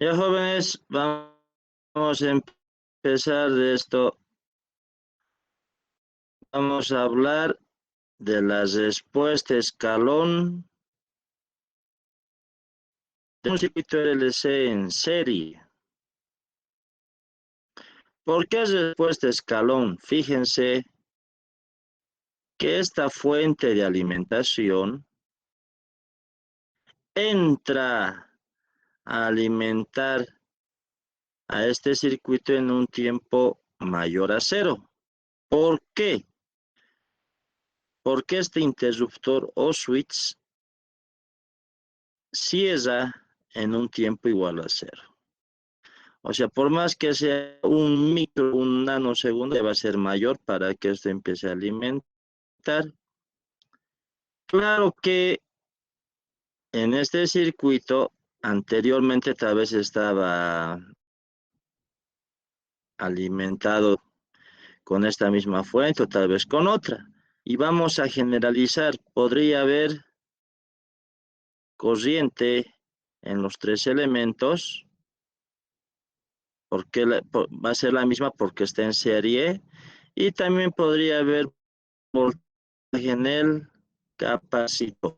Ya jóvenes, vamos a empezar de esto. Vamos a hablar de la respuesta escalón de un circuito RLC en serie. ¿Por qué respuesta escalón? Fíjense que esta fuente de alimentación entra a alimentar a este circuito en un tiempo mayor a cero. ¿Por qué? Porque este interruptor o switch cierra en un tiempo igual a cero. O sea, por más que sea un nanosegundo, va a ser mayor para que esto empiece a alimentar. Claro que en este circuito anteriormente tal vez estaba alimentado con esta misma fuente o tal vez con otra. Y vamos a generalizar. Podría haber corriente en los tres elementos, porque va a ser la misma porque está en serie. Y también podría haber voltaje en el capacitor.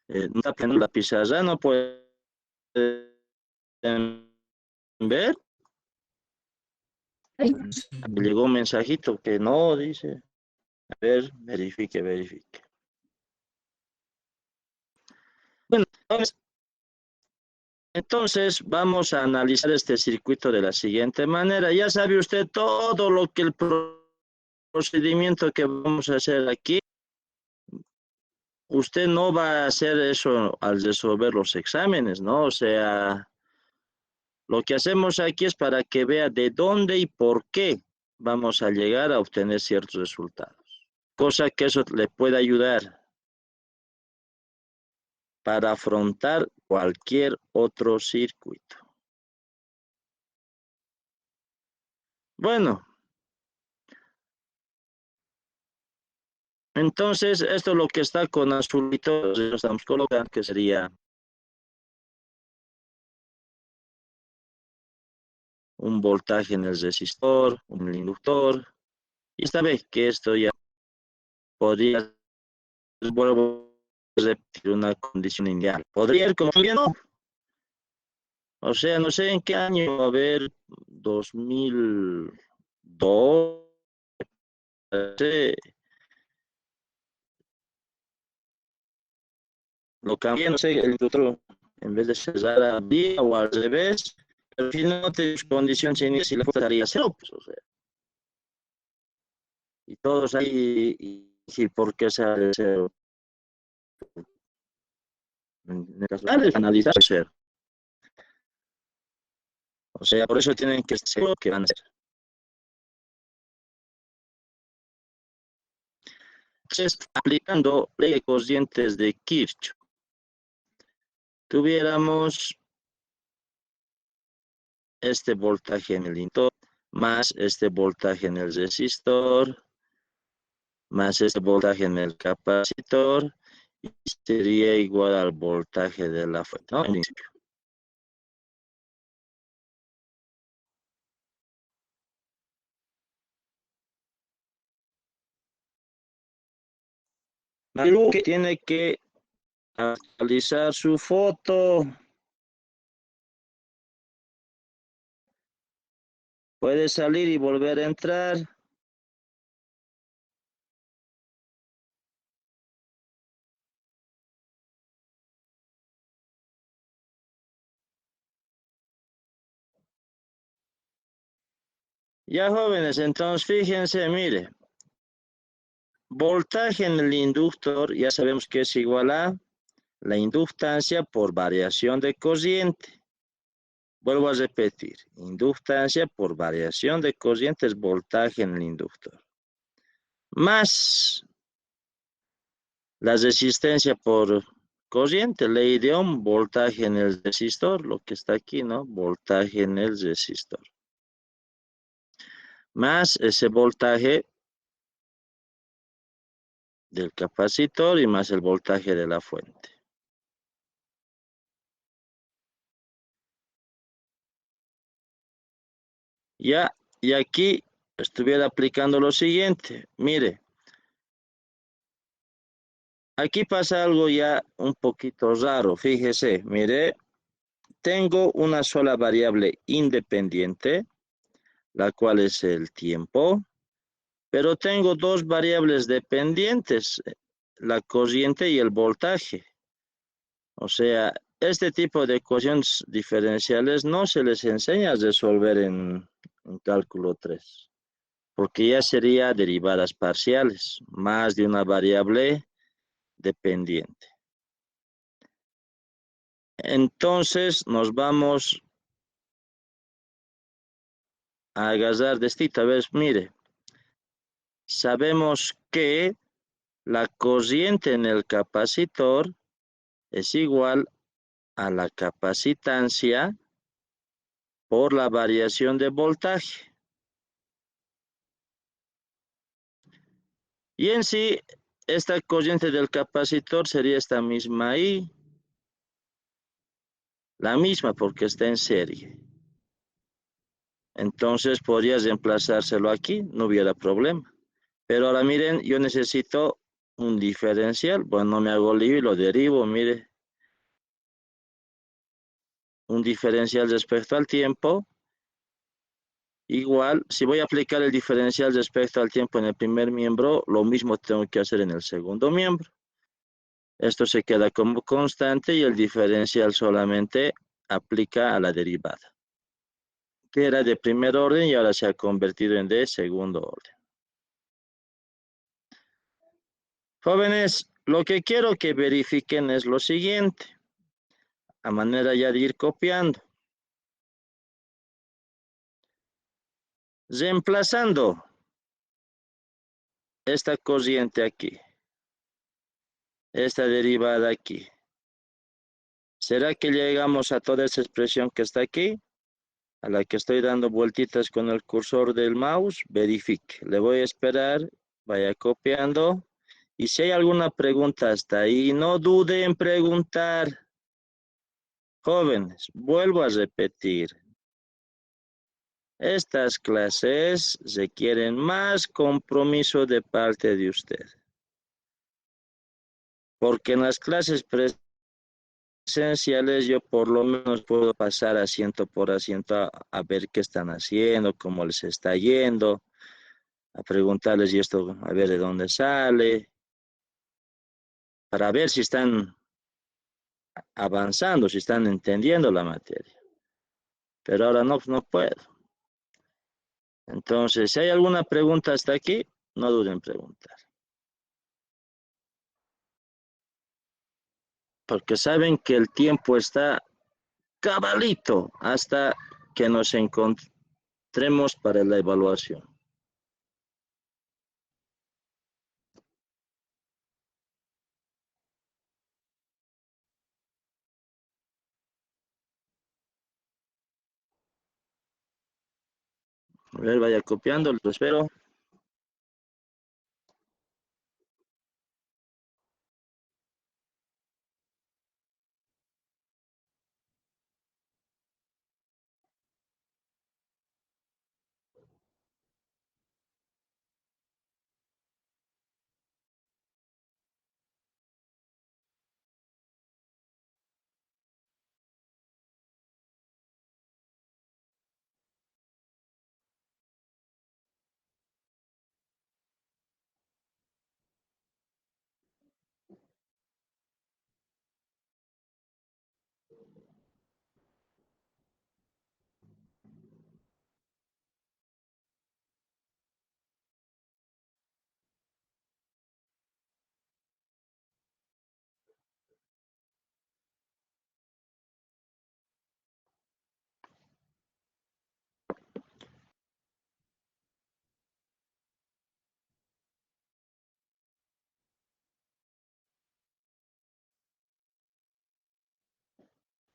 No está poniendo la pizarra, no pueden ver. Me llegó un mensajito que no, dice. A ver, verifique. Bueno, entonces vamos a analizar este circuito de la siguiente manera. Ya sabe usted todo lo que el procedimiento que vamos a hacer aquí. Usted no va a hacer eso al resolver los exámenes, ¿no? O sea, lo que hacemos aquí es para que vea de dónde y por qué vamos a llegar a obtener ciertos resultados. Cosa que eso le puede ayudar para afrontar cualquier otro circuito. Bueno, entonces esto es lo que está con azulito, lo estamos colocando, que sería un voltaje en el resistor, un inductor. Y esta vez que esto ya podría, vuelvo a repetir, una condición ideal. Podría ir como que no. O sea, no sé en qué año, a ver, 2002, lo cambié, no sé, el otro, en vez de cerrar a día o al revés, al final no te condición inicial y la fuerza daría cero, pues, o sea, y todos ahí, y por qué sale cero. En el caso de analizar cero. O sea, por eso tienen que ser lo que van a hacer. Entonces, aplicando ley de corrientes de Kirchhoff, tuviéramos este voltaje en el inductor, más este voltaje en el resistor, más este voltaje en el capacitor, y sería igual al voltaje de la fuente, ¿no? En principio. Malu que tiene que actualizar su foto. Puede salir y volver a entrar. Ya jóvenes, entonces fíjense, mire, voltaje en el inductor, ya sabemos que es igual a la inductancia por variación de corriente. Vuelvo a repetir, inductancia por variación de corriente es voltaje en el inductor. Más la resistencia por corriente, ley de Ohm, voltaje en el resistor, lo que está aquí, ¿no? Voltaje en el resistor. más ese voltaje del capacitor y más el voltaje de la fuente. Ya, y aquí estuviera aplicando lo siguiente. Mire, aquí pasa algo ya un poquito raro. Fíjese, mire, tengo una sola variable independiente, la cual es el tiempo, pero tengo dos variables dependientes, la corriente y el voltaje. O sea, este tipo de ecuaciones diferenciales no se les enseña a resolver en cálculo 3, porque ya sería derivadas parciales, más de una variable dependiente. Entonces nos vamos a agarrar de esta vez. Mire, sabemos que la corriente en el capacitor es igual a la capacitancia por la variación de voltaje. Y en sí, esta corriente del capacitor sería esta misma ahí, la misma porque está en serie. Entonces podría reemplazárselo aquí, no hubiera problema. Pero ahora miren, yo necesito un diferencial. Bueno, no me hago lío y lo derivo, mire. Un diferencial respecto al tiempo. Igual, si voy a aplicar el diferencial respecto al tiempo en el primer miembro, lo mismo tengo que hacer en el segundo miembro. Esto se queda como constante y el diferencial solamente aplica a la derivada, que era de primer orden y ahora se ha convertido en de segundo orden. Jóvenes, lo que quiero que verifiquen es lo siguiente, a manera ya de ir copiando. Reemplazando esta corriente aquí, esta derivada aquí. ¿Será que llegamos a toda esa expresión que está aquí? A la que estoy dando vueltitas con el cursor del mouse, verifique. Le voy a esperar, vaya copiando. Y si hay alguna pregunta hasta ahí, no dude en preguntar. Jóvenes, vuelvo a repetir. Estas clases requieren más compromiso de parte de usted. Porque en las clases presenciales yo por lo menos puedo pasar asiento por asiento a ver qué están haciendo, cómo les está yendo, a preguntarles y esto, a ver de dónde sale, para ver si están avanzando, si están entendiendo la materia. Pero ahora no puedo. Entonces, si hay alguna pregunta hasta aquí, no duden en preguntar. Porque saben que el tiempo está cabalito hasta que nos encontremos para la evaluación. A ver, vaya copiando, lo espero.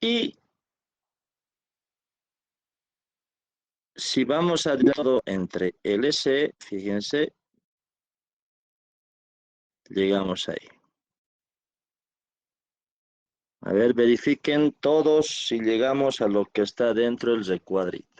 Y si vamos a todo entre LC, fíjense, llegamos ahí. A ver, verifiquen todos si llegamos a lo que está dentro del recuadrito.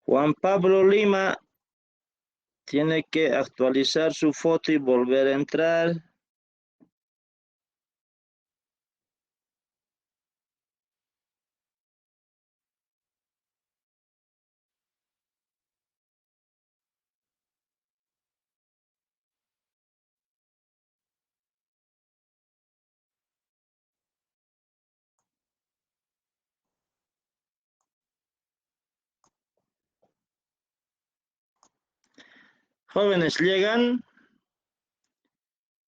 Juan Pablo Lima tiene que actualizar su foto y volver a entrar. Jóvenes, ¿llegan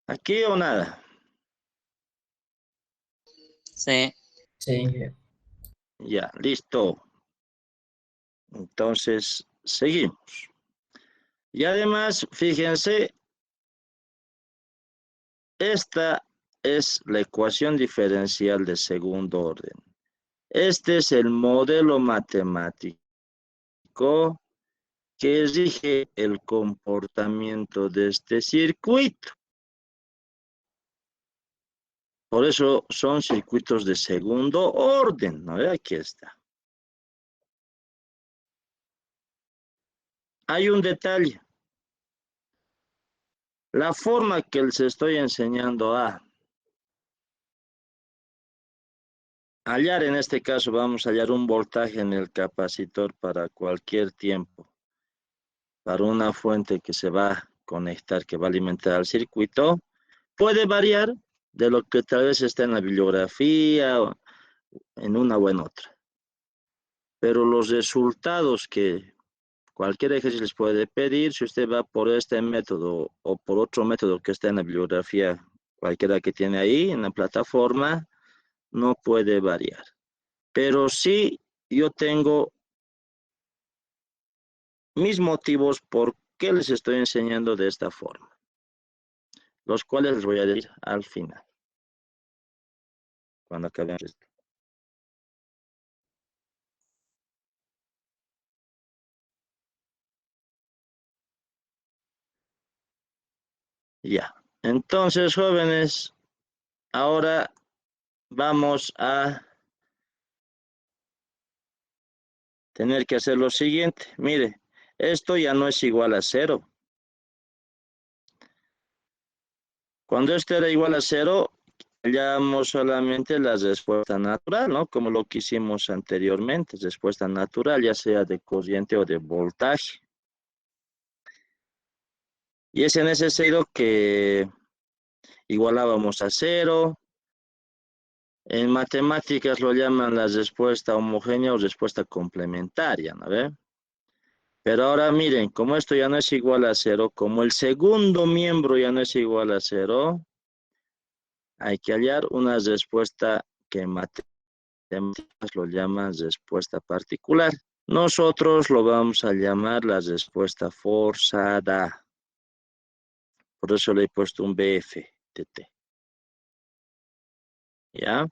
aquí o nada? Sí. Sí. Ya, listo. Entonces, seguimos. Y además, fíjense, esta es la ecuación diferencial de segundo orden. Este es el modelo matemático que rige el comportamiento de este circuito. Por eso son circuitos de segundo orden, ¿no? Aquí está. Hay un detalle. La forma que les estoy enseñando a hallar, en este caso vamos a hallar un voltaje en el capacitor para cualquier tiempo, para una fuente que se va a conectar, que va a alimentar al circuito, puede variar de lo que tal vez está en la bibliografía, o en una o en otra. Pero los resultados que cualquier ejercicio les puede pedir, si usted va por este método o por otro método que está en la bibliografía, cualquiera que tiene ahí en la plataforma, no puede variar. Pero sí, yo tengo mis motivos por qué les estoy enseñando de esta forma, los cuales les voy a decir al final, cuando acabemos esto. Ya, entonces, jóvenes, ahora vamos a tener que hacer lo siguiente. Mire, esto ya no es igual a 0. Cuando esto era igual a 0, hallamos solamente la respuesta natural, ¿no? Como lo que hicimos anteriormente, respuesta natural, ya sea de corriente o de voltaje. Y es en ese sentido que igualábamos a 0. En matemáticas lo llaman la respuesta homogénea o respuesta complementaria, ¿no ve? Pero ahora miren, como esto ya no es igual a 0, como el segundo miembro ya no es igual a 0, hay que hallar una respuesta que en matemáticas lo llaman respuesta particular. Nosotros lo vamos a llamar la respuesta forzada. Por eso le he puesto un BF de T. ¿Ya?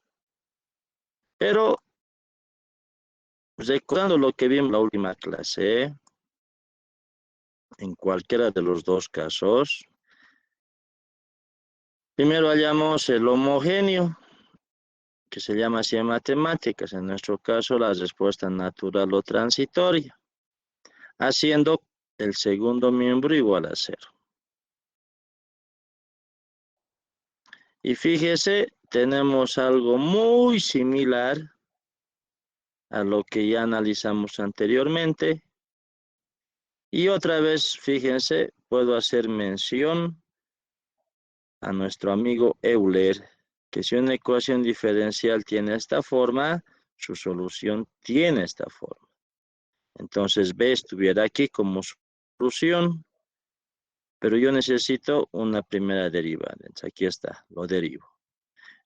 Pero recordando lo que vimos en la última clase, en cualquiera de los dos casos, primero hallamos el homogéneo, que se llama así en matemáticas, en nuestro caso la respuesta natural o transitoria, haciendo el segundo miembro igual a 0. Y fíjese, tenemos algo muy similar a lo que ya analizamos anteriormente. Y otra vez, fíjense, puedo hacer mención a nuestro amigo Euler, que si una ecuación diferencial tiene esta forma, su solución tiene esta forma. Entonces B estuviera aquí como solución, pero yo necesito una primera derivada. Entonces, aquí está, lo derivo.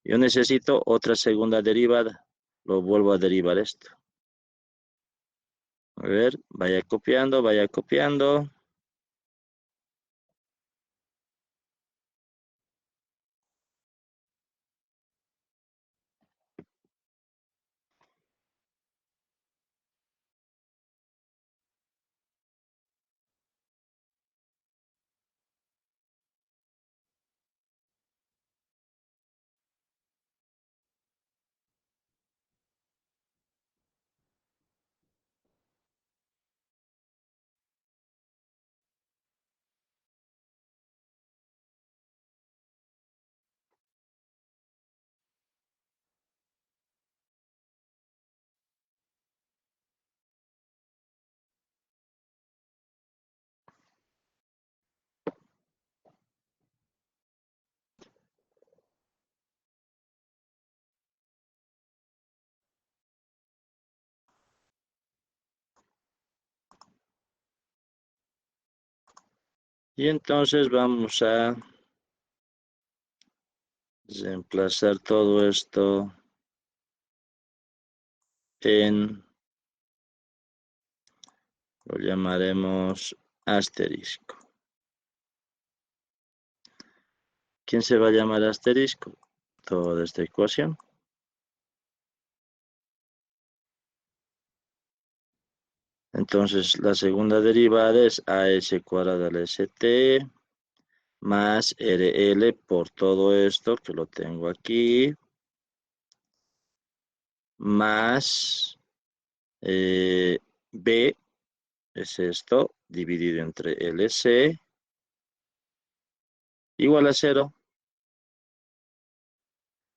Yo necesito otra segunda derivada. Lo vuelvo a derivar esto. A ver, vaya copiando, vaya copiando. Y entonces vamos a reemplazar todo esto en, lo llamaremos asterisco. ¿Quién se va a llamar asterisco? Toda esta ecuación. Entonces la segunda derivada es AS cuadrado al ST más RL por todo esto que lo tengo aquí, más B es esto, dividido entre LC, igual a 0.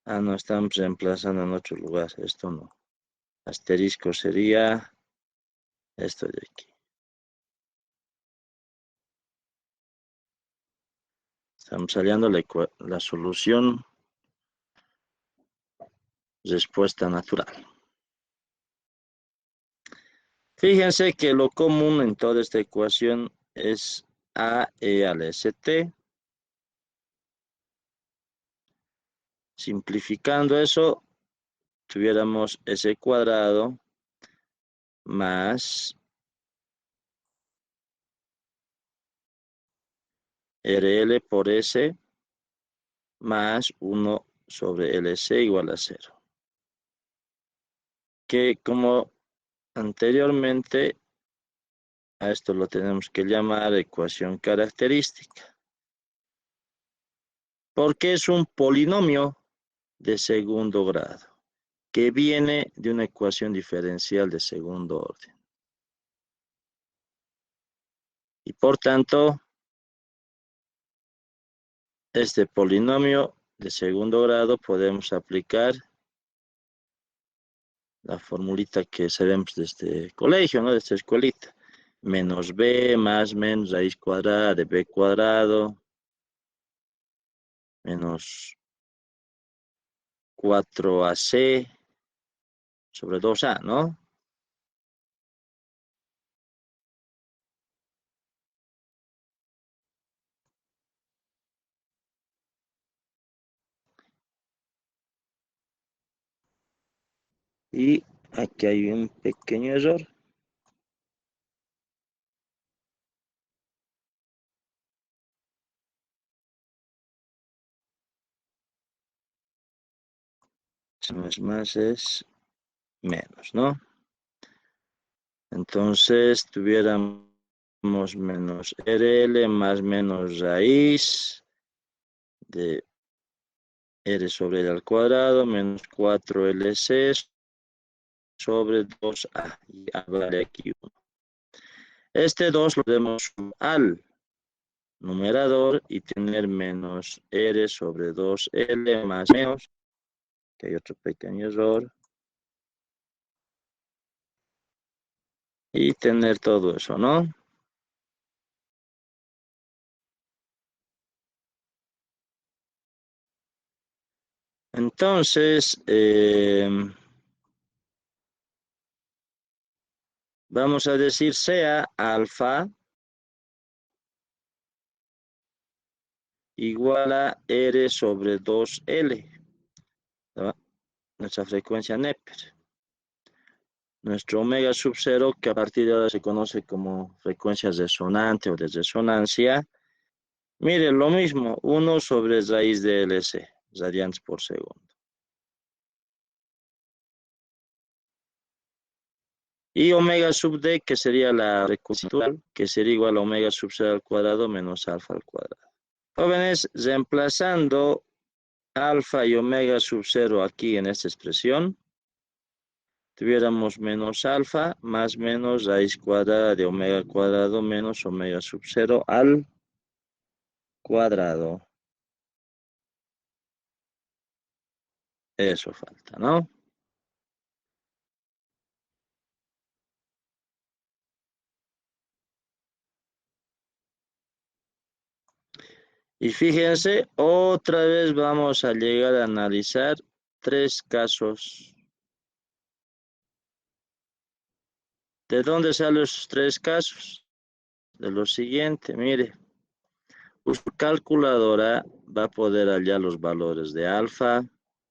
Ah, no, estamos reemplazando en otro lugar. Esto no. Asterisco sería esto de aquí. Estamos hallando la solución, respuesta natural. Fíjense que lo común en toda esta ecuación es AE al ST. Simplificando eso, tuviéramos S cuadrado más RL por S más 1 sobre LC igual a 0. Que como anteriormente, a esto lo tenemos que llamar ecuación característica. Porque es un polinomio de segundo grado, que viene de una ecuación diferencial de segundo orden. Y por tanto, este polinomio de segundo grado podemos aplicar la formulita que sabemos de este colegio, ¿no? De esta escuelita. Menos b más menos raíz cuadrada de b cuadrado menos 4ac sobre 2a, ¿no? Y aquí hay un pequeño error. No es más, es menos, ¿no? Entonces tuviéramos menos RL más menos raíz de R sobre L al cuadrado menos 4LC sobre 2A. Y vale aquí 1. Este 2 lo demos al numerador y tener menos R sobre 2L más menos, que hay otro pequeño error. Y tener todo eso, ¿no? Entonces, vamos a decir sea alfa igual a R sobre 2L, ¿no? Nuestra frecuencia Neper. Nuestro omega sub 0, que a partir de ahora se conoce como frecuencia resonante o de resonancia. Mire, lo mismo, 1 sobre raíz de LC, radianes por segundo. Y omega sub D, que sería la frecuencia natural, que sería igual a omega sub 0 al cuadrado menos alfa al cuadrado. Jóvenes, reemplazando alfa y omega sub 0 aquí en esta expresión, tuviéramos menos alfa más menos raíz cuadrada de omega cuadrado menos omega sub 0 al cuadrado. Eso falta, ¿no? Y fíjense, otra vez vamos a llegar a analizar 3 casos. ¿De dónde salen los 3 casos? De lo siguiente, mire. Su calculadora va a poder hallar los valores de alfa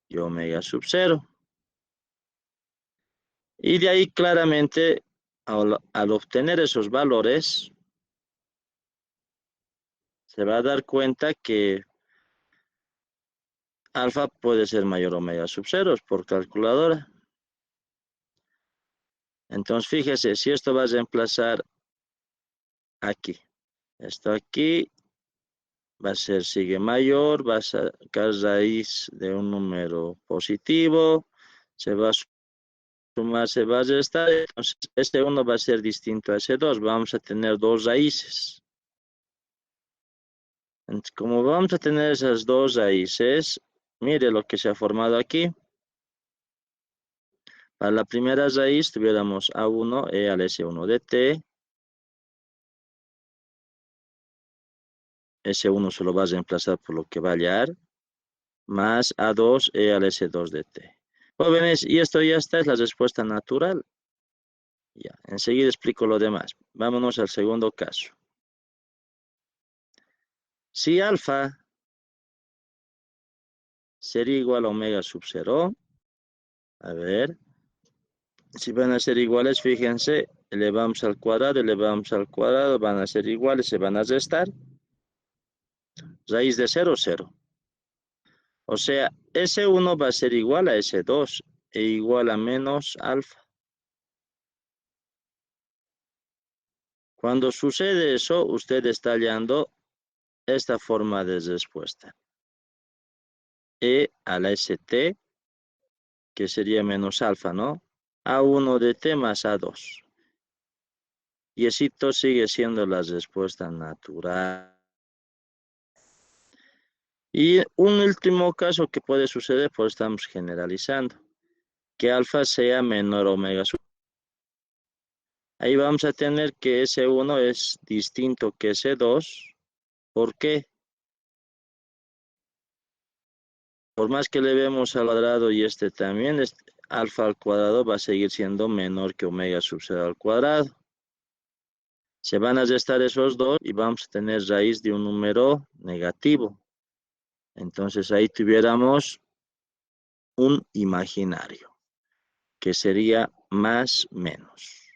y omega sub 0. Y de ahí claramente, al obtener esos valores, se va a dar cuenta que alfa puede ser mayor omega sub 0 por calculadora. Entonces, fíjese, si esto va a reemplazar aquí, esto aquí va a ser sigue mayor, va a sacar raíz de un número positivo, se va a sumar, se va a restar, entonces este 1 va a ser distinto a ese 2, vamos a tener 2 raíces. Entonces, como vamos a tener esas 2 raíces, mire lo que se ha formado aquí. Para la primera raíz tuviéramos A1 e al S1 de t. S1 se lo va a reemplazar por lo que va a hallar, más A2 e al S2 de t. Jóvenes, y esto ya está, es la respuesta natural. Ya, enseguida explico lo demás. Vámonos al segundo caso. Si alfa sería igual a omega sub 0, a ver, si van a ser iguales, fíjense, elevamos al cuadrado, van a ser iguales, se van a restar. Raíz de 0, 0. O sea, S1 va a ser igual a S2 e igual a menos alfa. Cuando sucede eso, usted está hallando esta forma de respuesta. E a la ST, que sería menos alfa, ¿no? A1 de T más A2. Y esto sigue siendo la respuesta natural. Y un último caso que puede suceder, pues estamos generalizando, que alfa sea menor omega sub. Ahí vamos a tener que S1 es distinto que S2. ¿Por qué? Por más que le vemos al cuadrado y este también, alfa al cuadrado va a seguir siendo menor que omega sub 0 al cuadrado. Se van a restar esos dos y vamos a tener raíz de un número negativo. Entonces ahí tuviéramos un imaginario, que sería más menos.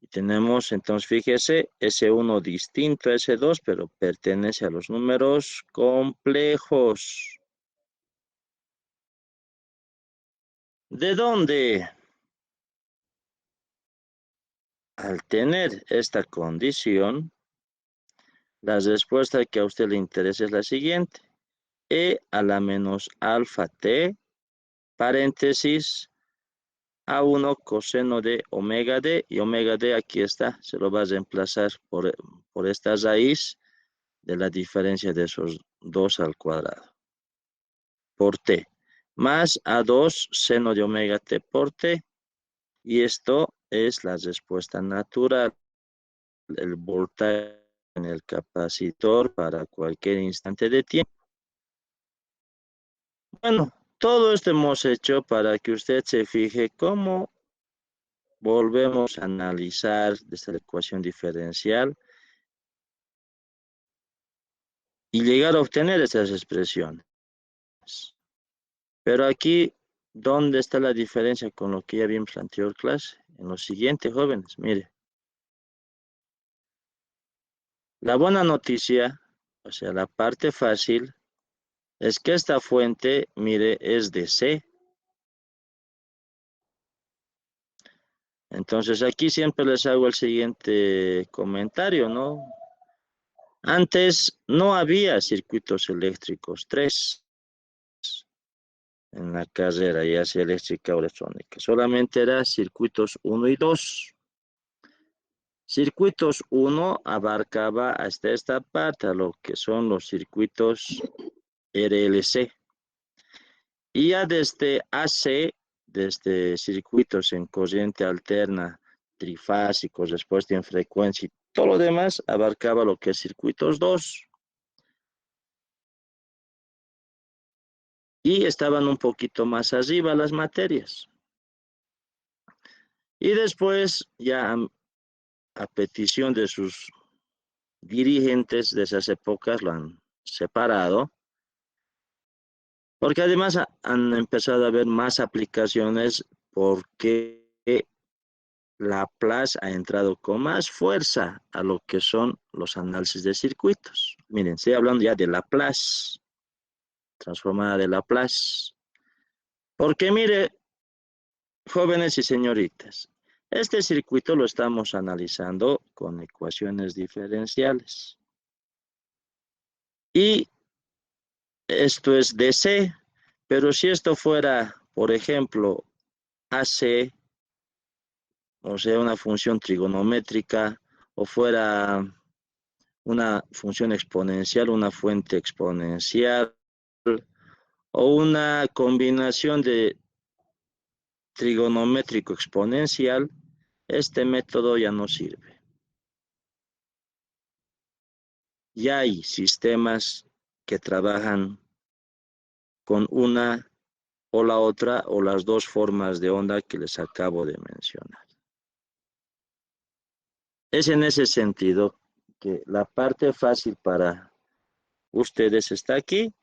Y tenemos, entonces fíjese, S1 distinto a S2, pero pertenece a los números complejos. ¿De dónde? Al tener esta condición, la respuesta que a usted le interesa es la siguiente. E a la menos alfa t, paréntesis, A1 coseno de omega d, y omega d aquí está, se lo va a reemplazar por esta raíz de la diferencia de esos 2 al cuadrado, por t, más A2 seno de omega t por t, y esto es la respuesta natural, el voltaje en el capacitor para cualquier instante de tiempo. Bueno, Todo esto hemos hecho para que usted se fije cómo volvemos a analizar desde la ecuación diferencial y llegar a obtener estas expresiones. Pero aquí, ¿dónde está la diferencia con lo que ya vimos en la anterior clase? En lo siguiente, jóvenes, mire. La buena noticia, o sea, la parte fácil, es que esta fuente, mire, es de C. Entonces aquí siempre les hago el siguiente comentario, ¿no? Antes no había circuitos eléctricos 3 en la carrera, ya sea eléctrica o electrónica. Solamente eran circuitos 1 y 2. Circuitos 1 abarcaba hasta esta parte, a lo que son los circuitos RLC. Y ya desde AC, desde circuitos en corriente alterna, trifásicos, respuesta en frecuencia y todo lo demás, abarcaba lo que es circuitos 2. Y estaban un poquito más arriba las materias. Y después, ya a petición de sus dirigentes de esas épocas, lo han separado, porque además han empezado a haber más aplicaciones porque Laplace ha entrado con más fuerza a lo que son los análisis de circuitos. Miren, estoy hablando ya de Laplace, transformada de Laplace. Porque mire, jóvenes y señoritas, este circuito lo estamos analizando con ecuaciones diferenciales. Y esto es DC, pero si esto fuera, por ejemplo, AC, o sea, una función trigonométrica, o fuera una función exponencial, una fuente exponencial, o una combinación de trigonométrico exponencial, este método ya no sirve. Ya hay sistemas que trabajan con una o la otra o las dos formas de onda que les acabo de mencionar. Es en ese sentido que la parte fácil para ustedes está aquí,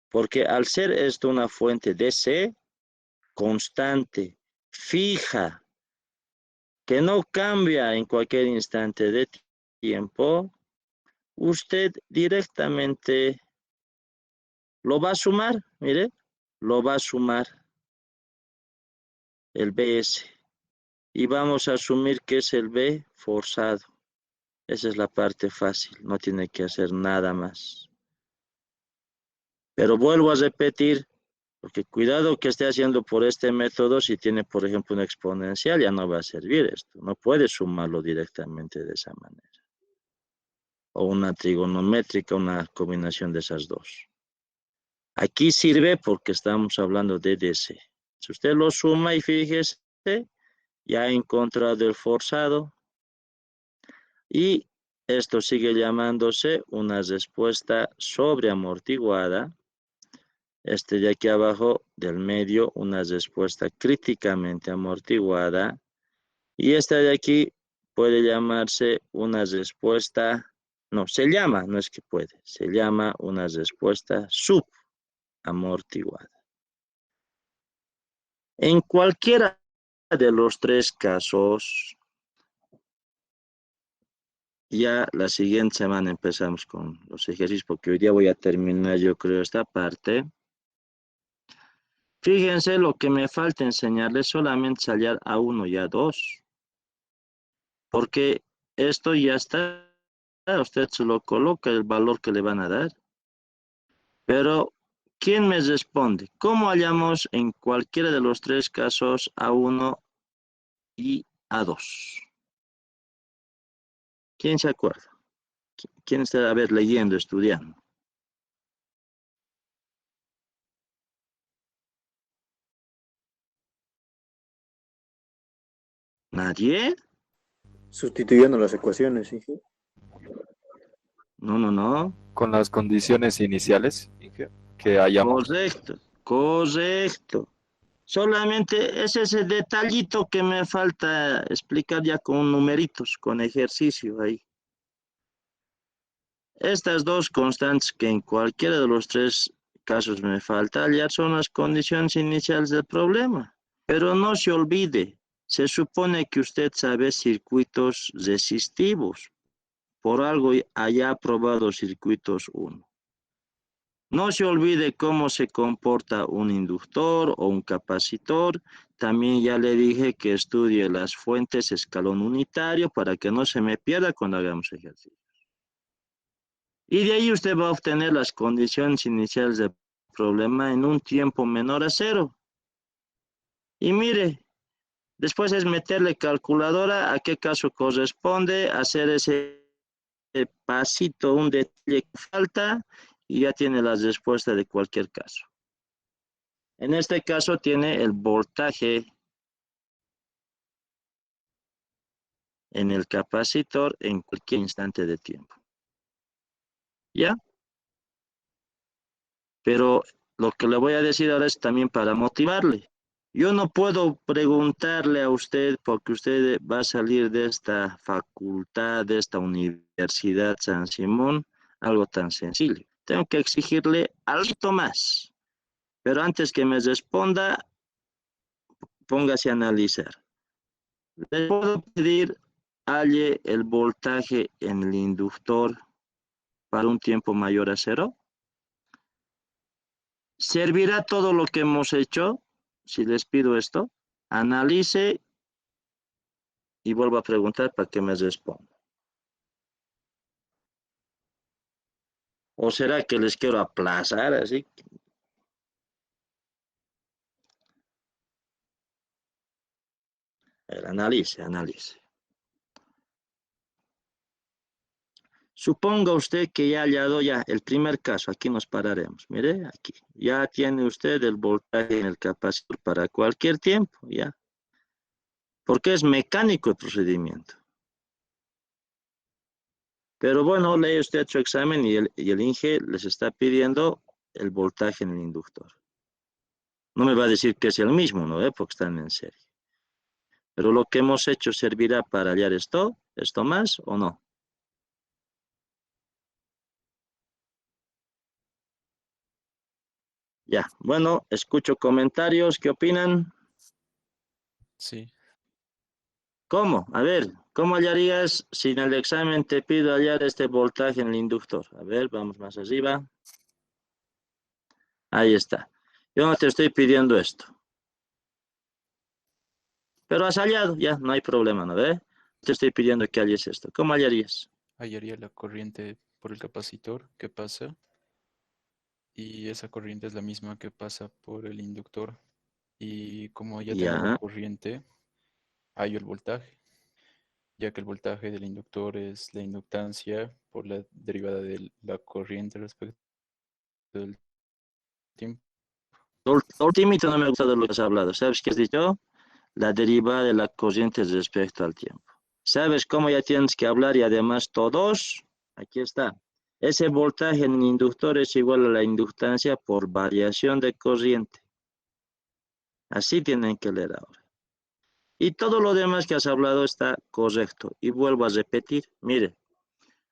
porque al ser esto una fuente DC constante, fija, que no cambia en cualquier instante de tiempo, usted directamente lo va a sumar, mire, lo va a sumar el BS. Y vamos a asumir que es el B forzado. Esa es la parte fácil, no tiene que hacer nada más. Pero vuelvo a repetir, porque cuidado que esté haciendo por este método, si tiene, por ejemplo, una exponencial, ya no va a servir esto. No puede sumarlo directamente de esa manera. O una trigonométrica, una combinación de esas dos. Aquí sirve porque estamos hablando de DC. Si usted lo suma y fíjese, ya ha encontrado el forzado y esto sigue llamándose una respuesta sobreamortiguada. Este de aquí abajo del medio, una respuesta críticamente amortiguada. Y esta de aquí puede llamarse una respuesta, no, se llama, no es que puede, se llama una respuesta subamortiguada. En cualquiera de los tres casos, ya la siguiente semana empezamos con los ejercicios, porque hoy día voy a terminar, yo creo, esta parte. Fíjense lo que me falta enseñarles, solamente sallar a 1 y a 2, porque esto ya está, usted se lo coloca el valor que le van a dar. Pero, ¿quién me responde? ¿Cómo hallamos en cualquiera de los tres casos a 1 y a 2? ¿Quién se acuerda? ¿Quién está, a ver, leyendo, estudiando? ¿Nadie? Sustituyendo las ecuaciones, ¿sí? No, no, no. Con las condiciones iniciales, Inge, que hayamos. Correcto. Correcto. Solamente es ese detallito que me falta explicar ya con numeritos, con ejercicio ahí. Estas dos constantes que en cualquiera de los tres casos me falta hallar son las condiciones iniciales del problema. Pero no se olvide, se supone que usted sabe circuitos resistivos. Por algo haya probado circuitos 1. No se olvide cómo se comporta un inductor o un capacitor. También ya le dije que estudie las fuentes escalón unitario para que no se me pierda cuando hagamos ejercicio. Y de ahí usted va a obtener las condiciones iniciales del problema en un tiempo menor a 0. Y mire, después es meterle calculadora a qué caso corresponde, hacer ese pasito, un detalle que falta y ya tiene la respuesta de cualquier caso. En este caso tiene el voltaje en el capacitor en cualquier instante de tiempo. ¿Ya? Pero lo que le voy a decir ahora es también para motivarle. Yo no puedo preguntarle a usted, porque usted va a salir de esta facultad, de esta Universidad San Simón, algo tan sencillo. Tengo que exigirle algo más. Pero antes que me responda, póngase a analizar. ¿Le puedo pedir halle el voltaje en el inductor para un tiempo mayor a 0? ¿Servirá todo lo que hemos hecho? Si les pido esto, analice y vuelvo a preguntar para que me responda. ¿O será que les quiero aplazar así? A ver, analice. Suponga usted que ya ha hallado ya el primer caso, aquí nos pararemos, mire, aquí. Ya tiene usted el voltaje en el capacitor para cualquier tiempo, ya. Porque es mecánico el procedimiento. Pero bueno, lee usted su examen y el INGE les está pidiendo el voltaje en el inductor. No me va a decir que es el mismo, ¿no? Porque están en serie. Pero lo que hemos hecho servirá para hallar esto más o no. Ya, bueno, escucho comentarios, ¿qué opinan? Sí. ¿Cómo? A ver, ¿cómo hallarías si en el examen te pido hallar este voltaje en el inductor? A ver, vamos más arriba. Ahí está. Yo no te estoy pidiendo esto. Pero has hallado, ya, no hay problema, ¿no ve? Te estoy pidiendo que halles esto. ¿Cómo hallarías? Hallaría la corriente por el capacitor que pasa y esa corriente es la misma que pasa por el inductor. Y como ya tengo la Ya, corriente, hallo el voltaje, ya que el voltaje del inductor es la inductancia por la derivada de la corriente respecto del tiempo. lo ultimito no me ha gustado lo que has hablado. ¿Sabes qué has dicho? La derivada de la corriente respecto al tiempo. ¿Sabes cómo ya tienes que hablar y además todos? Aquí está. Ese voltaje en el inductor es igual a la inductancia por variación de corriente. Así tienen que leer ahora. Y todo lo demás que has hablado está correcto. Y vuelvo a repetir, mire,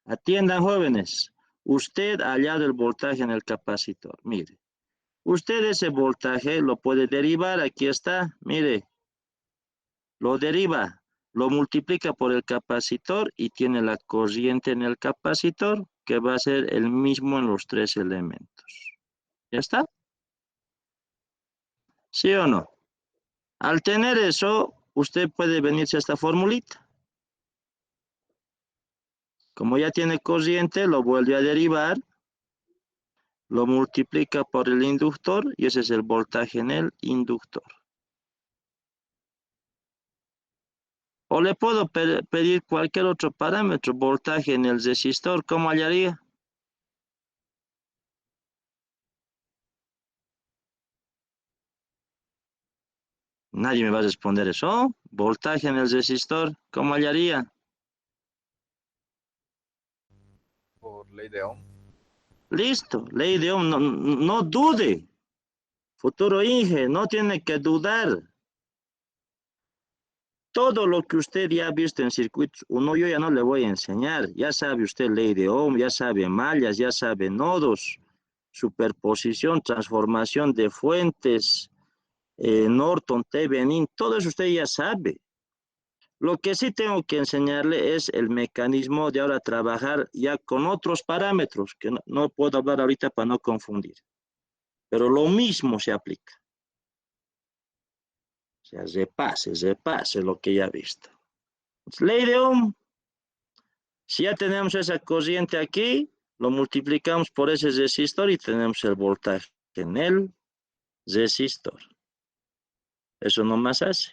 atiendan jóvenes, usted ha hallado el voltaje en el capacitor, mire, usted ese voltaje lo puede derivar, aquí está, mire, lo deriva, lo multiplica por el capacitor y tiene la corriente en el capacitor que va a ser el mismo en los tres elementos. ¿Ya está? ¿Sí o no? Al tener eso, usted puede venirse a esta formulita. Como ya tiene corriente, lo vuelve a derivar, lo multiplica por el inductor y ese es el voltaje en el inductor. O le puedo pedir cualquier otro parámetro, voltaje en el resistor, ¿cómo hallaría? Nadie me va a responder eso. Voltaje en el resistor, ¿cómo hallaría? Por ley de Ohm. Listo, ley de Ohm, no dude. Futuro Inge, no tiene que dudar. Todo lo que usted ya ha visto en circuitos 1, yo ya no le voy a enseñar. Ya sabe usted ley de Ohm, ya sabe mallas, ya sabe nodos, superposición, transformación de fuentes, Norton, Thevenin, todo eso usted ya sabe. Lo que sí tengo que enseñarle es el mecanismo de ahora trabajar ya con otros parámetros, que no puedo hablar ahorita para no confundir. Pero lo mismo se aplica. O sea, repase lo que ya ha visto. Ley de Ohm, si ya tenemos esa corriente aquí, lo multiplicamos por ese resistor y tenemos el voltaje en el resistor. Eso nomás hace.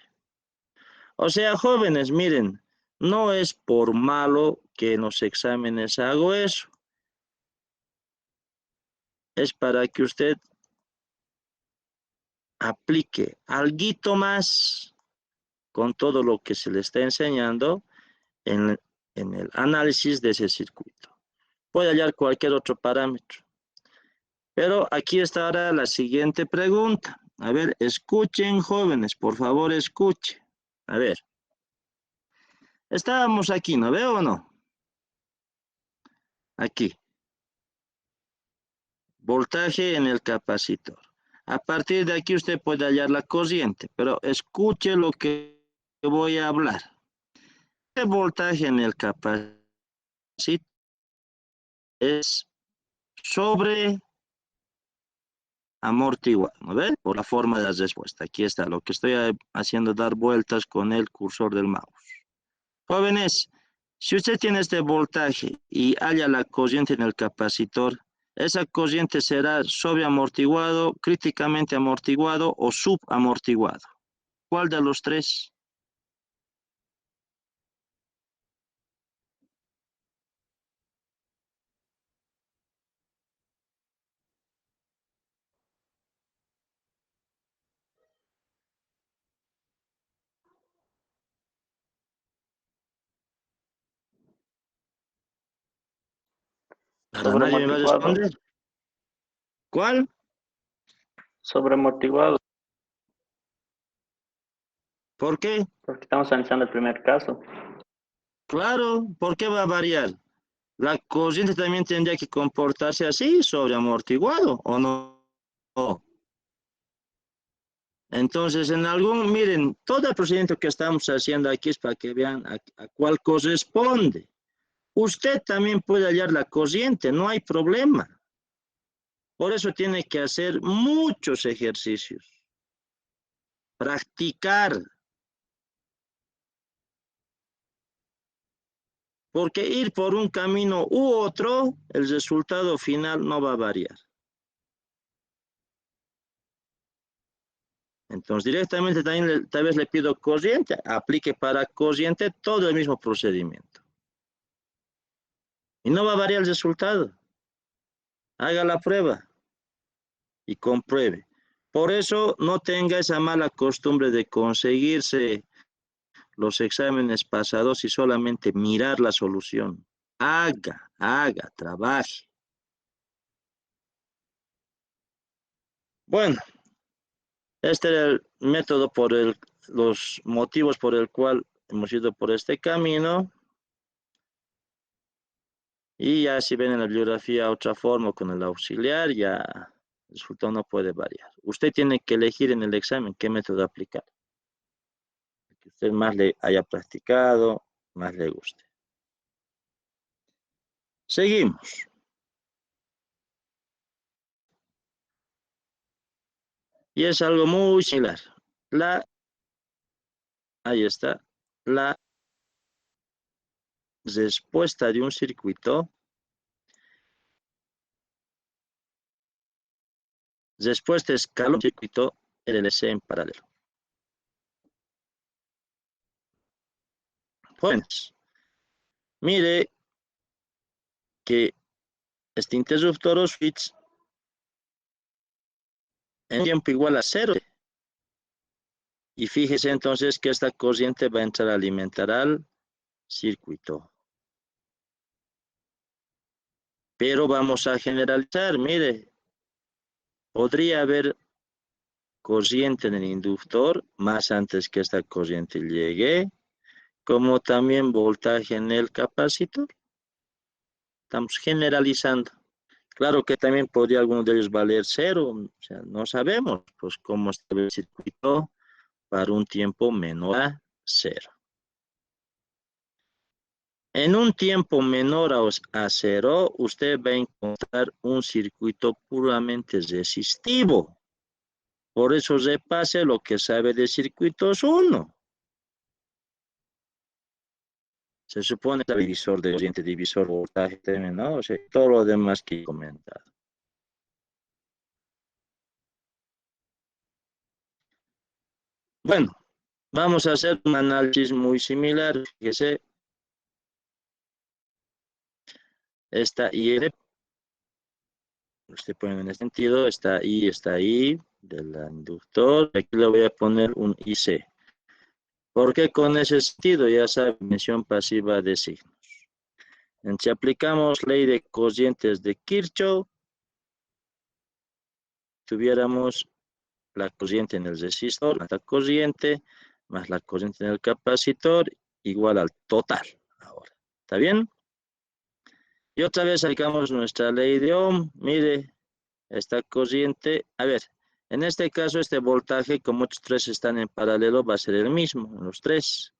O sea, jóvenes, miren, no es por malo que en los exámenes hago eso. Es para que usted aplique alguito más con todo lo que se le está enseñando en el análisis de ese circuito. Puede hallar cualquier otro parámetro. Pero aquí está ahora la siguiente pregunta. A ver, escuchen, jóvenes, por favor, escuchen. A ver. Estábamos aquí, ¿no veo o no? Aquí. Voltaje en el capacitor. A partir de aquí usted puede hallar la corriente, pero escuche lo que voy a hablar. El voltaje en el capacitor es sobre amortiguado, ¿no ve? Por la forma de la respuesta. Aquí está lo que estoy haciendo, dar vueltas con el cursor del mouse. Jóvenes, si usted tiene este voltaje y halla la corriente en el capacitor, esa corriente será sobreamortiguado, críticamente amortiguado o subamortiguado. ¿Cuál de los tres? Para nadie me va a Sobreamortiguado. responder. ¿Cuál? Sobreamortiguado, ¿Por qué? porque estamos analizando el primer caso. Claro, ¿por qué va a variar? La corriente también tendría que comportarse así, sobreamortiguado, ¿o no? No. Entonces, miren, todo el procedimiento que estamos haciendo aquí es para que vean a cuál corresponde. Usted también puede hallar la corriente, no hay problema. Por eso tiene que hacer muchos ejercicios. Practicar. Porque ir por un camino u otro, el resultado final no va a variar. Entonces, directamente también tal vez le pido corriente, aplique para corriente todo el mismo procedimiento. Y no va a variar el resultado. Haga la prueba y compruebe. Por eso no tenga esa mala costumbre de conseguirse los exámenes pasados y solamente mirar la solución. Haga, trabaje. Bueno, este era el método los motivos por el cual hemos ido por este camino. Y ya si ven en la bibliografía otra forma con el auxiliar, ya el resultado no puede variar. Usted tiene que elegir en el examen qué método aplicar. Que usted más le haya practicado, más le guste. Seguimos. Y es algo muy similar. Ahí está, la respuesta de un circuito. Respuesta escalón circuito LLC en paralelo. Jóvenes, mire que este interruptor o switch en tiempo igual a 0. Y fíjese entonces que esta corriente va a entrar a alimentar al circuito. Pero vamos a generalizar, mire, podría haber corriente en el inductor, más antes que esta corriente llegue, como también voltaje en el capacitor. Estamos generalizando. Claro que también podría alguno de ellos valer cero, o sea, no sabemos pues cómo está el circuito para un tiempo menor a cero. En un tiempo menor a cero, usted va a encontrar un circuito puramente resistivo. Por eso repase lo que sabe de circuitos 1. Se supone que el divisor de corriente, divisor voltaje, ¿no? O sea, todo lo demás que he comentado. Bueno, vamos a hacer un análisis muy similar. Fíjese, esta IR, usted pone en este sentido, esta I del inductor. Aquí le voy a poner un IC. ¿Por qué con ese sentido? Ya sabe, mención pasiva de signos. Si aplicamos ley de corrientes de Kirchhoff, tuviéramos la corriente en el resistor, la corriente, más la corriente en el capacitor, igual al total. Ahora, ¿está bien? Y otra vez aplicamos nuestra ley de Ohm. Mire, esta corriente, a ver, en este caso este voltaje, como estos tres están en paralelo, va a ser el mismo, en los tres.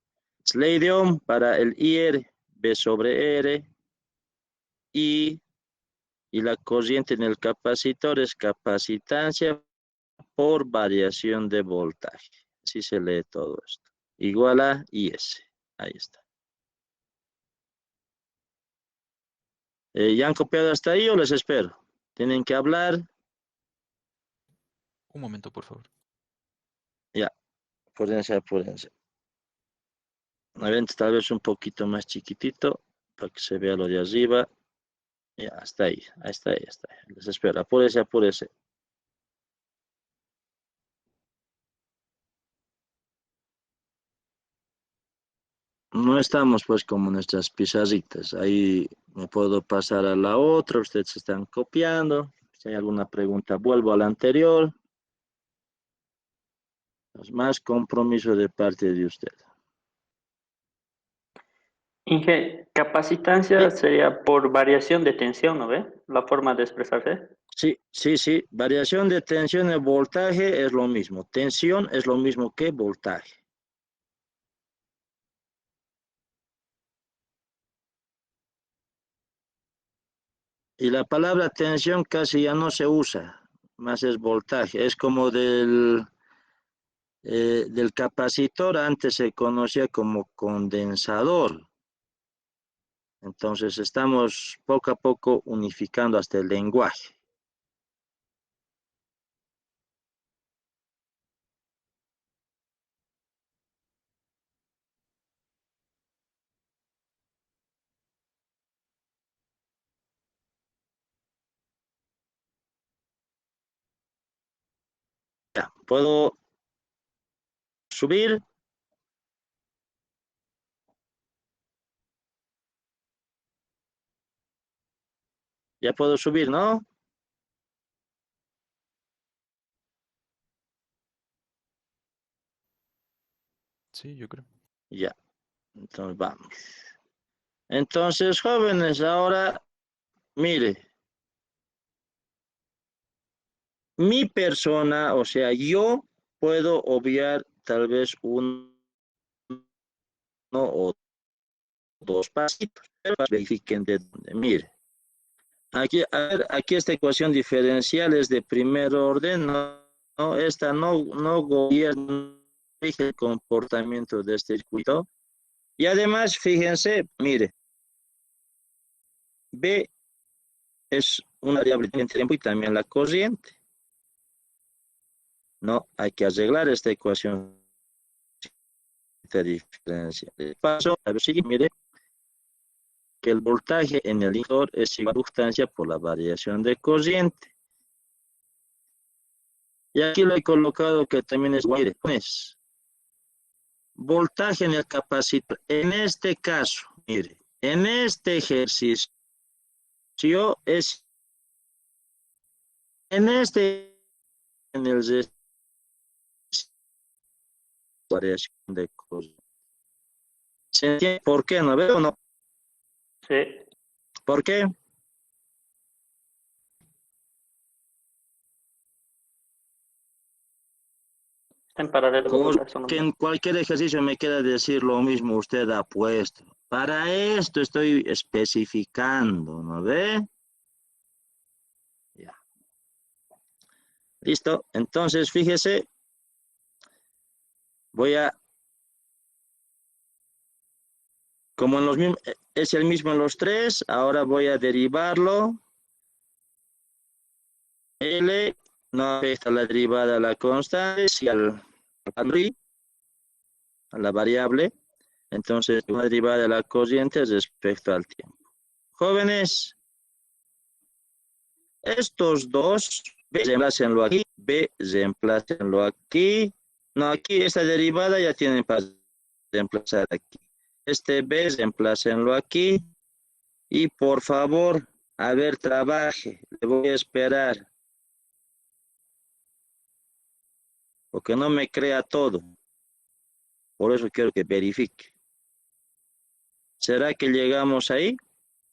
Es ley de Ohm para el IR, B sobre R, y la corriente en el capacitor es capacitancia por variación de voltaje. Así se lee todo esto. Igual a IS. Ahí está. ¿Ya han copiado hasta ahí o les espero? Tienen que hablar. Un momento, por favor. Ya, apúrense, apúrense. A ver, tal vez un poquito más chiquitito para que se vea lo de arriba. Ya, hasta ahí, hasta ahí, hasta ahí. Les espero, apúrese, apúrese. No estamos pues como nuestras pizarritas. Ahí me puedo pasar a la otra, ustedes se están copiando. Si hay alguna pregunta, vuelvo a la anterior. Es más compromiso de parte de usted. Inge, capacitancia Sí, sería por variación de tensión, ¿no ve? La forma de expresarse. sí, sí, sí. Variación de tensión y voltaje es lo mismo. Tensión es lo mismo que voltaje. Y la palabra tensión casi ya no se usa, más es voltaje. Es como del capacitor, antes se conocía como condensador. Entonces estamos poco a poco unificando hasta el lenguaje. Ya, ¿puedo subir? Ya puedo subir, ¿no? Sí, yo creo. Ya, entonces vamos. Entonces, jóvenes, ahora, mire, mi persona, o sea, yo puedo obviar tal vez uno o dos pasitos, pero verifiquen de dónde. Mire, aquí, a ver, aquí esta ecuación diferencial es de primer orden, esta no gobierna, rige el comportamiento de este circuito. Y además, fíjense, mire, B es una variable en tiempo y también la corriente. No, hay que arreglar esta ecuación diferencial. Paso, a ver si mire que el voltaje en el inductor es igual a la inductancia por la variación de corriente. Y aquí lo he colocado que también es, mire, pues, voltaje en el capacitor. En este caso, mire, en este ejercicio es, en el variación de corriente. ¿Se entiende por qué? ¿No veo o no? Sí. ¿Por qué? Está en paralelo con la Porque en taxonomía. cualquier ejercicio me queda decir lo mismo, usted ha puesto. Para esto estoy especificando, ¿no ve? Ya. Listo. Entonces, fíjese, voy a, como en los mismos, es el mismo en los tres, ahora voy a derivarlo. L no afecta a la derivada a la constante, si a la variable. Entonces, una derivada de la corriente respecto al tiempo. Jóvenes, estos dos, B, reemplácenlo aquí, B, reemplácenlo aquí. No, aquí esta derivada ya tienen para reemplazar aquí. Este B, reemplácenlo aquí. Y por favor, a ver, trabaje. Le voy a esperar. Porque no me crea todo. Por eso quiero que verifique. ¿Será que llegamos ahí?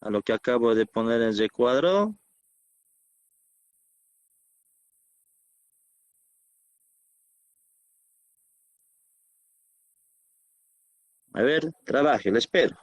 A lo que acabo de poner en recuadro. A ver, trabaje, le espero.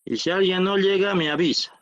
Y si alguien no llega, me avisa.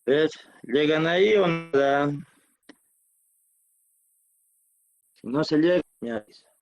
¿Ves? ¿Llegan ahí o nada? Si no se llega, me avisa.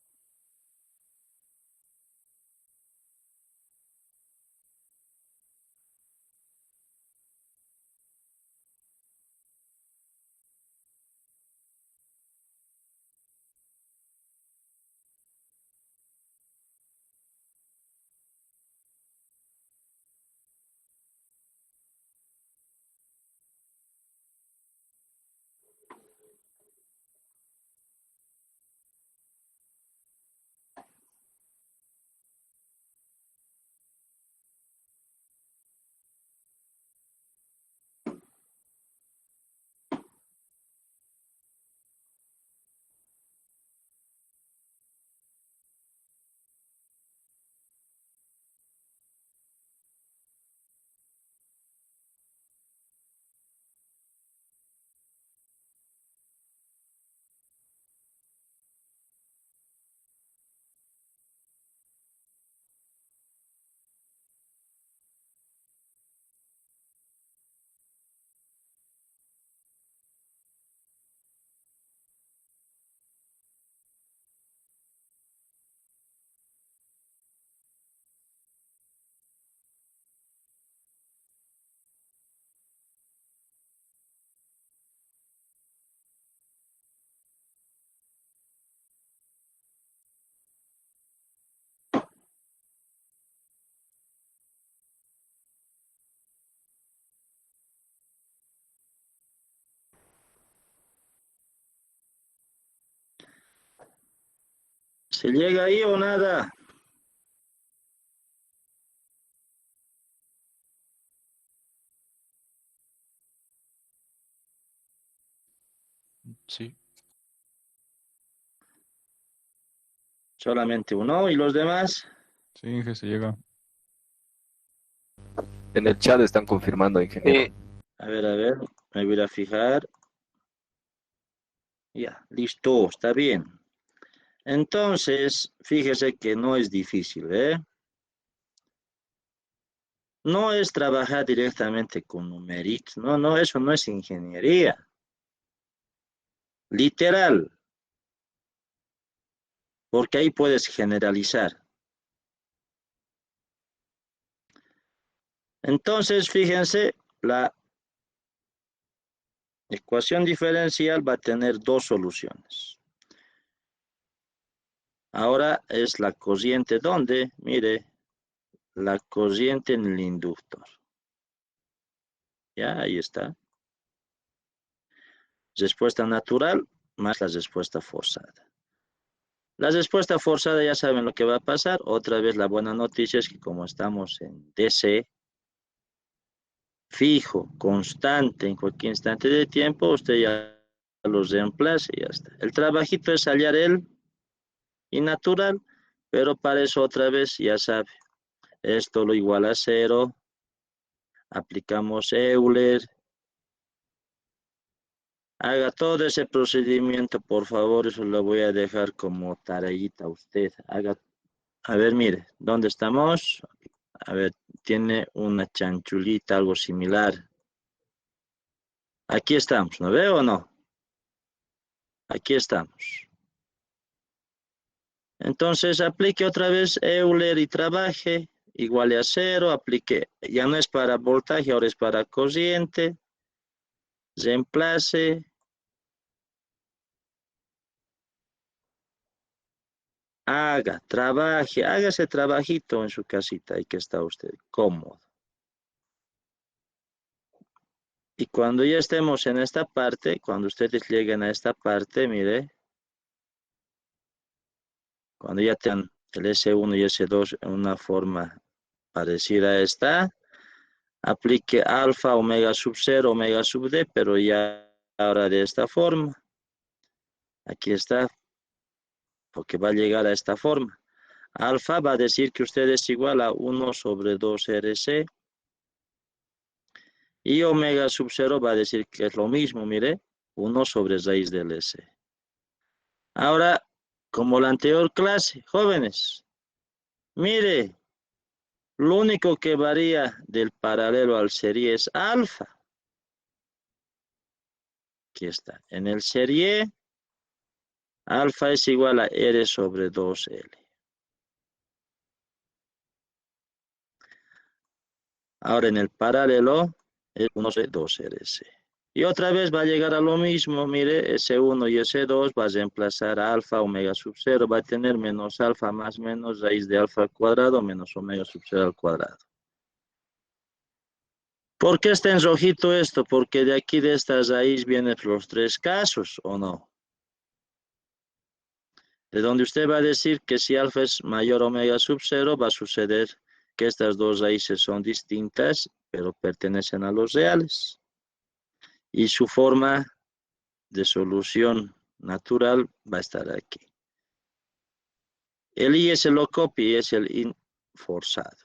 ¿Se llega ahí o nada? Sí. Solamente uno y los demás. Sí, Inge, se llega. En el chat están confirmando, ingeniero. A ver, me voy a fijar. Ya, listo, está bien. Entonces, fíjese que no es difícil, ¿eh? No es trabajar directamente con numeritos, no, eso no es ingeniería. Literal, porque ahí puedes generalizar. Entonces, fíjense, la ecuación diferencial va a tener dos soluciones. Ahora es la cociente, ¿dónde? Mire, la cociente en el inductor. Ya, ahí está. Respuesta natural más la respuesta forzada. La respuesta forzada ya saben lo que va a pasar. Otra vez la buena noticia es que como estamos en DC, fijo, constante, en cualquier instante de tiempo, usted ya los reemplaza y ya está. El trabajito es hallar el y natural, pero para eso otra vez ya sabe. Esto lo igual a 0. Aplicamos Euler. Haga todo ese procedimiento, por favor, eso lo voy a dejar como tareita a usted. Haga, a ver, mire, ¿dónde estamos? A ver, tiene una chanchulita, algo similar. Aquí estamos, ¿no veo o no? Aquí estamos. Entonces aplique otra vez Euler y trabaje, igual a 0, aplique, ya no es para voltaje, ahora es para corriente. Reemplace. Trabaje, haga ese trabajito en su casita y que está usted cómodo. Y cuando ya estemos en esta parte, cuando ustedes lleguen a esta parte, mire, cuando ya tengan el S1 y S2 en una forma parecida a esta, aplique alfa, omega sub 0, omega sub d, pero ya ahora de esta forma. Aquí está, porque va a llegar a esta forma. Alfa va a decir que usted es igual a 1 sobre 2 RC. Y omega sub 0 va a decir que es lo mismo, mire, 1 sobre raíz del S. Ahora, como la anterior clase, jóvenes, mire, lo único que varía del paralelo al serie es alfa. Aquí está. En el serie, alfa es igual a R sobre 2L. Ahora en el paralelo es 1 sobre 2RC. Y otra vez va a llegar a lo mismo, mire, S1 y S2 va a reemplazar a alfa, omega sub 0, va a tener menos alfa más menos raíz de alfa al cuadrado menos omega sub 0 al cuadrado. ¿Por qué está en rojito esto? Porque de aquí de esta raíz vienen los tres casos, ¿o no? De donde usted va a decir que si alfa es mayor a omega sub 0, va a suceder que estas dos raíces son distintas, pero pertenecen a los reales. Y su forma de solución natural va a estar aquí. El I es el copia y es el IN forzado.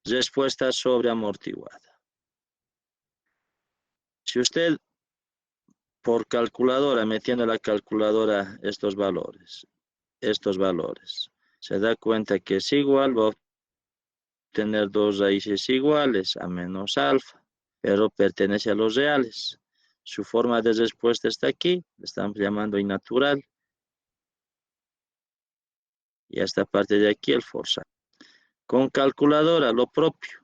Respuesta sobre amortiguada. Si usted por calculadora, metiendo la calculadora estos valores, se da cuenta que es igual, va a obtener dos raíces iguales a menos alfa, pero pertenece a los reales. Su forma de respuesta está aquí, le estamos llamando innatural. Y a esta parte de aquí el forzado. Con calculadora, lo propio.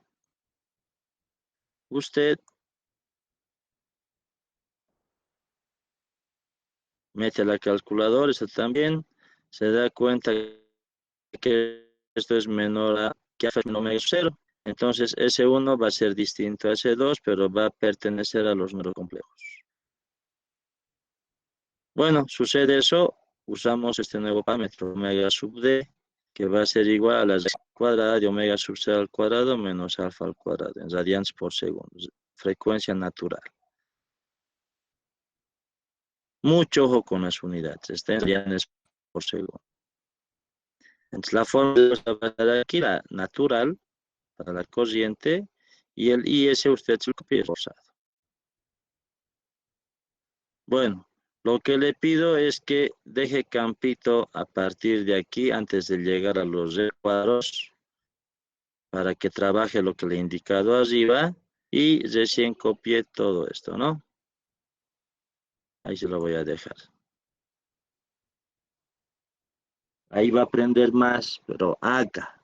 Usted mete la calculadora, esto también, se da cuenta que esto es menor a que alfa es menor a omega 0. Entonces S1 va a ser distinto a S2, pero va a pertenecer a los números complejos. Bueno, sucede eso usamos este nuevo parámetro, omega sub d, que va a ser igual a la raíz cuadrada de omega sub c al cuadrado menos alfa al cuadrado, en radianes por segundo, frecuencia natural. Mucho ojo con las unidades, está en radianes por segundo. Entonces la fórmula va a dar aquí, la natural, para la corriente, y el IS usted se lo copia forzado. Bueno, lo que le pido es que deje campito a partir de aquí antes de llegar a los recuadros para que trabaje lo que le he indicado arriba y recién copie todo esto, ¿no? Ahí se lo voy a dejar. Ahí va a aprender más, pero haga.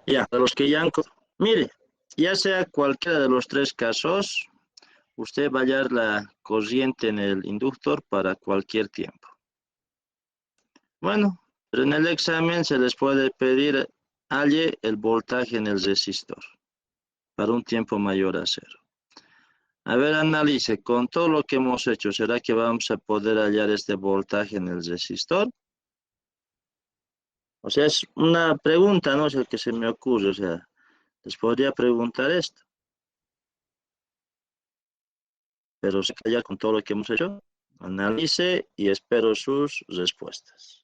Ya, de los que ya han... Mire, ya sea cualquiera de los tres casos, usted va a hallar la corriente en el inductor para cualquier tiempo. Bueno, pero en el examen se les puede pedir halle el voltaje en el resistor para un tiempo mayor a cero. A ver, analice, con todo lo que hemos hecho, ¿será que vamos a poder hallar este voltaje en el resistor? O sea, es una pregunta, ¿no? Es el que se me ocurre, o sea, les podría preguntar esto, pero se calla con todo lo que hemos hecho. Analice y espero sus respuestas.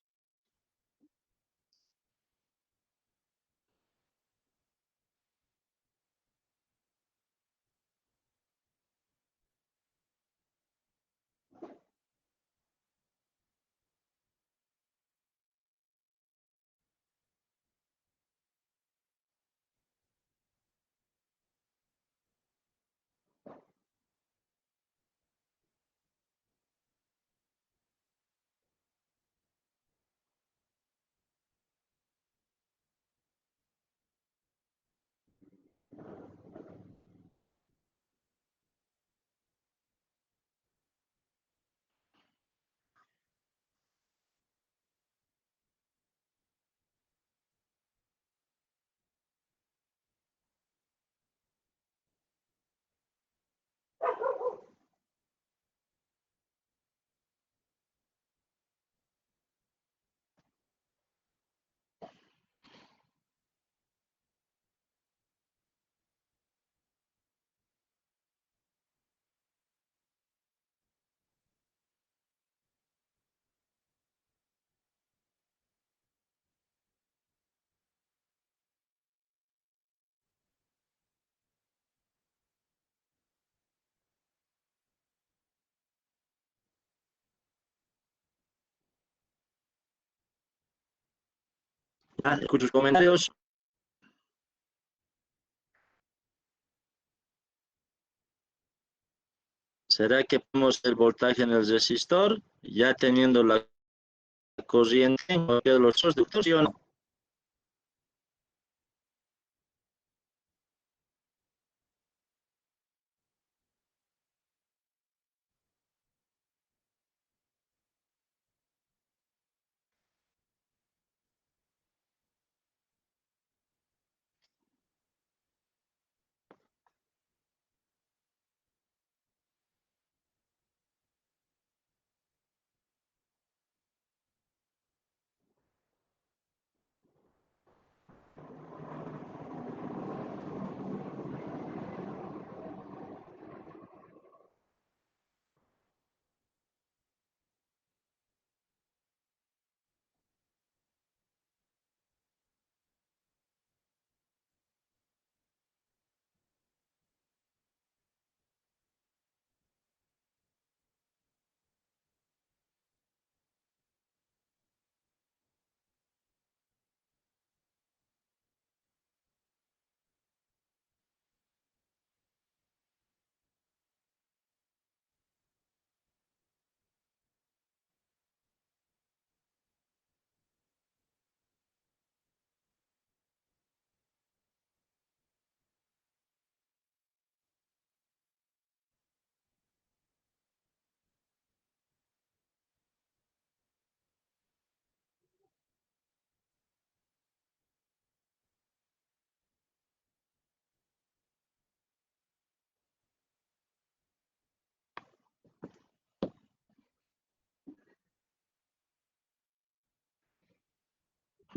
Ah, escucho sus comentarios. ¿Será que ponemos el voltaje en el resistor, ya teniendo la corriente en cualquiera de los dos ductos, sí o no?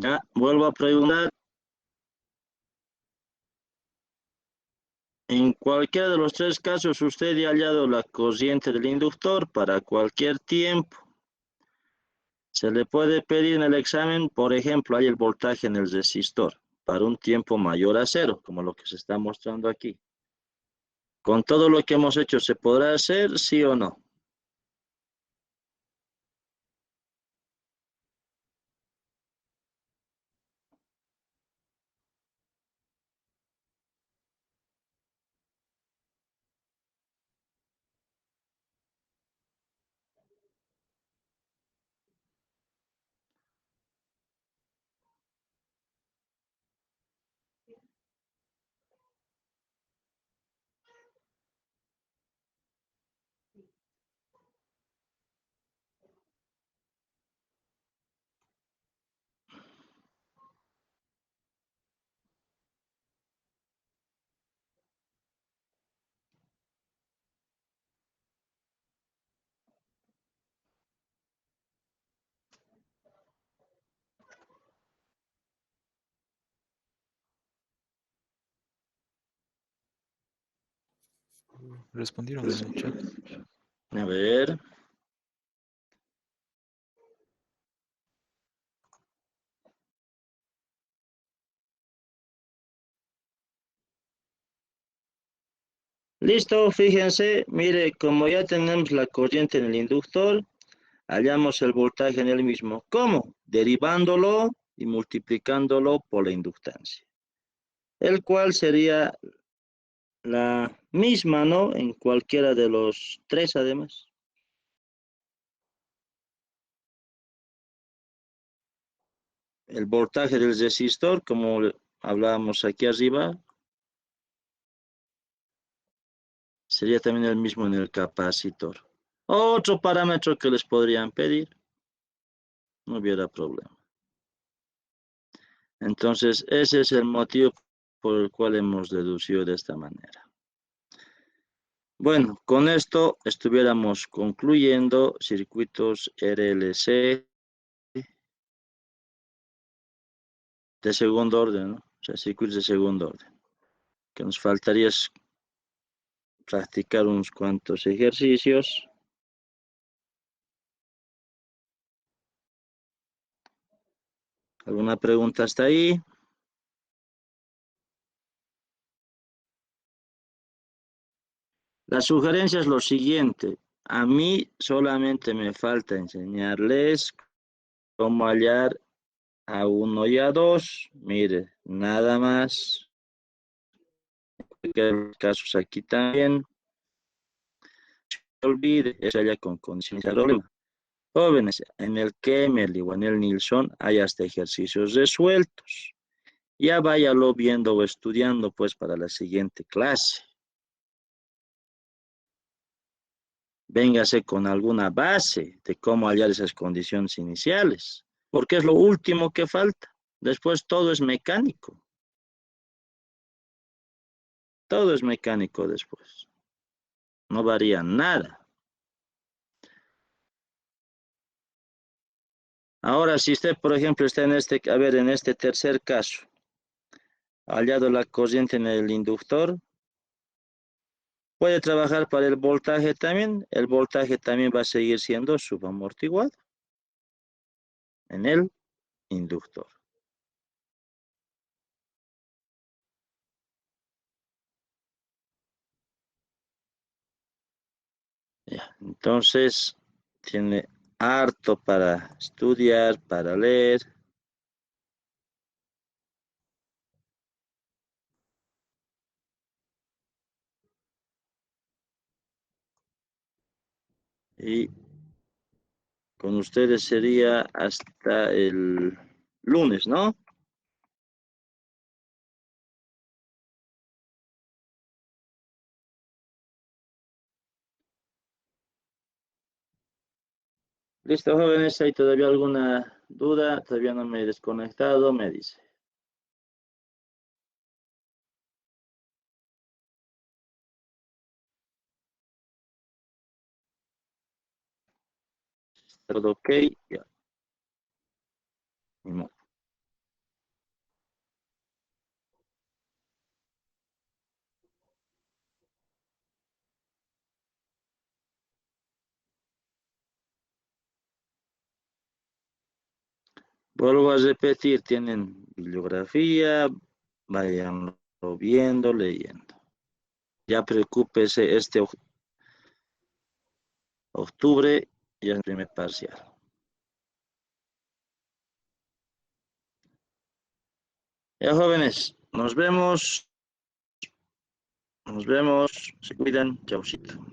Ya, vuelvo a preguntar. En cualquiera de los tres casos, usted ya ha hallado la corriente del inductor para cualquier tiempo. Se le puede pedir en el examen, por ejemplo, hay el voltaje en el resistor para un tiempo mayor a cero, como lo que se está mostrando aquí. Con todo lo que hemos hecho, ¿se podrá hacer, sí o no? Respondieron en el chat. A ver. Listo, fíjense, mire, como ya tenemos la corriente en el inductor, hallamos el voltaje en el mismo. ¿Cómo? Derivándolo y multiplicándolo por la inductancia, el cual sería la misma, ¿no? En cualquiera de los tres, además. El voltaje del resistor, como hablábamos aquí arriba, sería también el mismo en el capacitor. Otro parámetro que les podrían pedir, no hubiera problema. Entonces, ese es el motivo por el cual hemos deducido de esta manera. Bueno, con esto estuviéramos concluyendo circuitos RLC de segundo orden, ¿no? O sea, circuitos de segundo orden. Que nos faltaría es practicar unos cuantos ejercicios. ¿Alguna pregunta hasta ahí? La sugerencia es lo siguiente. A mí solamente me falta enseñarles cómo hallar a 1 y a 2. Mire, nada más. En los casos aquí también. No olvide, eso ya con condiciones de problema. Jóvenes, en el Kemmel o en el Nilsson hay hasta ejercicios resueltos. Ya váyalo viendo o estudiando pues para la siguiente clase. Véngase con alguna base de cómo hallar esas condiciones iniciales, porque es lo último que falta. Después todo es mecánico. Todo es mecánico después. No varía nada. Ahora, si usted, por ejemplo, está en en este tercer caso, ha hallado la corriente en el inductor, puede trabajar para el voltaje también. El voltaje también va a seguir siendo subamortiguado en el inductor. Ya, entonces, tiene harto para estudiar, para leer. Y con ustedes sería hasta el lunes, ¿no? Listo, jóvenes, ¿hay todavía alguna duda? Todavía no me he desconectado, me dice. ¿Todo ok? Ya. Ni modo. Vuelvo a repetir, tienen bibliografía, vayan viendo, leyendo. Ya preocúpese octubre, ya es el primer parcial. Ya jóvenes, nos vemos, se cuidan, chaucito.